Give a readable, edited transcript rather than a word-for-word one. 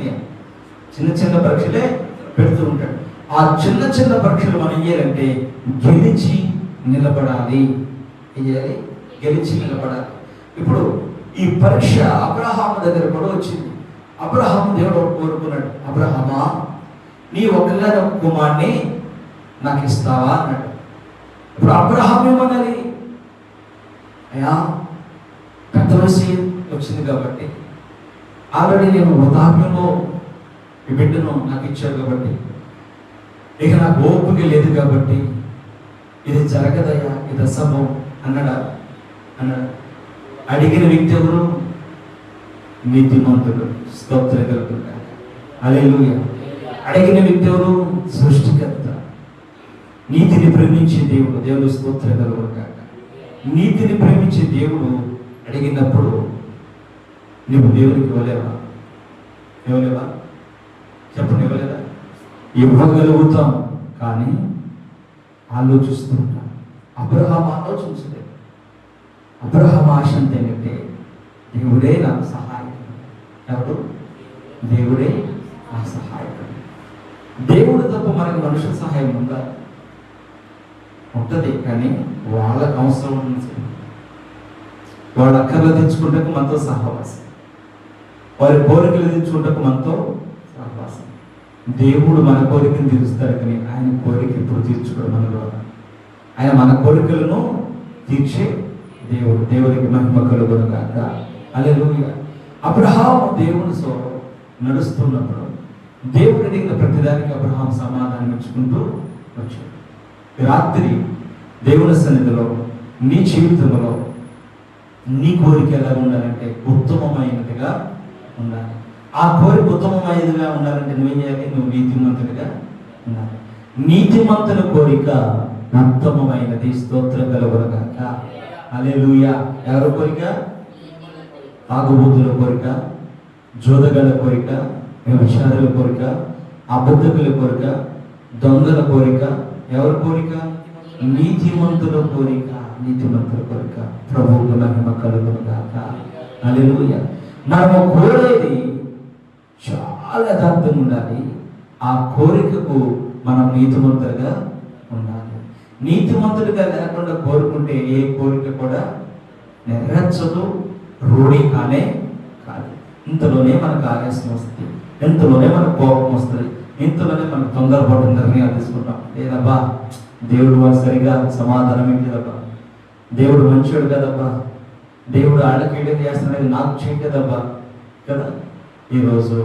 చిన్న చిన్న చిన్న పరీక్షలే పెడుతూ ఉంటాడు. ఆ చిన్న చిన్న పరీక్షలు మనం ఏం చేయాలంటే గెలిచి నిలబడాలి. ఏం చేయాలి? గెలిచి నిలబడాలి. ఇప్పుడు ఈ పరీక్ష అబ్రహాము దగ్గర కూడా వచ్చింది. అబ్రహాము దేవుడు కోరుకున్నాడు, అబ్రహామా నీ ఒక్కగానే ఒక కుమార్ని నాకు ఇస్తావా అన్నాడు. ఇప్పుడు అబ్రహాం ఏమన్నది? అయ్యా పెద్ద వయసు వచ్చింది కాబట్టి, ఆల్రెడీ నేను వృద్ధాప్యంలో ఈ బిడ్డను నాకు ఇచ్చాడు కాబట్టి, ఇక నాకు ఓపిక లేదు కాబట్టి ఇది జరగదయ్యా, ఇది అసంభవం అన్నాడా? అడిగిన వ్యక్తి ఎవరు? నీతిమంతుడు. స్తోత్రం కలుగుతాడు. హల్లెలూయా. అడిగిన వ్యక్తి ఎవరు? సృష్టికర్త. నీతిని ప్రేమించే దేవుడు. దేవుడు స్తోత్రం కలుగుతాడు. నీతిని ప్రేమించే దేవుడు అడిగినప్పుడు నువ్వు దేవునికి ఇవ్వలేవా? ఇవ్వలేవా? చెప్పండి, ఇవ్వలేదా? ఇవ్వగలుగుతాం, కానీ ఆలోచిస్తుంటాం. అబ్రహాం ఆలోచించలేదు. అబ్రహాం ఆశ ఏంటంటే దేవుడే నాకు సహాయకుడు. ఎవరు? దేవుడే నా సహాయకుడు. దేవుడు తప్ప మనకు మనుషుల సహాయం ఉందా? ఉంటుంది, కానీ వాళ్ళకు అవసరం ఉంటుంది. వాళ్ళ అక్కర్లు తెచ్చుకుంటకు మనతో సహవాసం, వారి కోరికలు తెచ్చుకుంటకు మనతో సహవాసం. దేవుడు మన కోరికను తీరుస్తాడు, కానీ ఆయన కోరిక ఇప్పుడు తీర్చుకోవడం మన ద్వారా. ఆయన మన కోరికలను తీర్చే దేవుడు. దేవుడికి మహిమ కలుగును గాక. హల్లెలూయా. అబ్రహాము దేవునితో నడుస్తున్నప్పుడు దేవుడు అడిగిన ప్రతిదానికి అబ్రహాం సమాధానం ఇచ్చుకుంటూ వచ్చాడు. రాత్రి దేవుని సన్నిధిలో నీ జీవితంలో నీ కోరిక ఎలా ఉండాలంటే ఉత్తమమైనదిగా ఉండాలి. ఆ కోరిక ఉత్తమమైనదిగా ఉండాలంటే నువ్వేం చేయాలి? నువ్వు నీతిమంతుడిగా ఉండాలి. నీతిమంతుల కోరిక ఉత్తమమైనది. స్తోత్రం కలుగును గాక. హల్లెలూయా. ఎవరి కోరిక? తాగుబోతుల కోరిక, జోదగల కోరిక, వ్యభిచారుల కోరిక, అబద్ధకుల కోరిక, దొంగల కోరిక. ఎవరి కోరిక? నీతిమంతుల కోరిక. నీతిమంతుల కోరిక. ప్రభువుకు మహిమ కలుగును గాక. హల్లెలూయా. మనము కోరేది చాలా యథార్థంగా ఉండాలి. ఆ కోరికకు మనం నీతిమంతులుగా ఉండాలి. నీతిమంతుడిగా లేకుండా కోరుకుంటే ఏ కోరిక కూడా నెరవేర్చదు, రూఢి కానే కాదు. ఇంతలోనే మనకు ఆలస్యం వస్తుంది, ఇంతలోనే మనకు కోపం వస్తుంది, ఇంతలోనే మనకు తొందరపాటు నిర్ణయాలు తీసుకుంటాం. లేదబ్బా, దేవుడు వాడు సరిగా సమాధానం ఏంటిదబ్బా, దేవుడు మంచివాడు కదబ్బా, దేవుడు ఆడకేయడం చేస్తున్నాడు, నాకు చేయలేదబ్బా కదా. ఈరోజు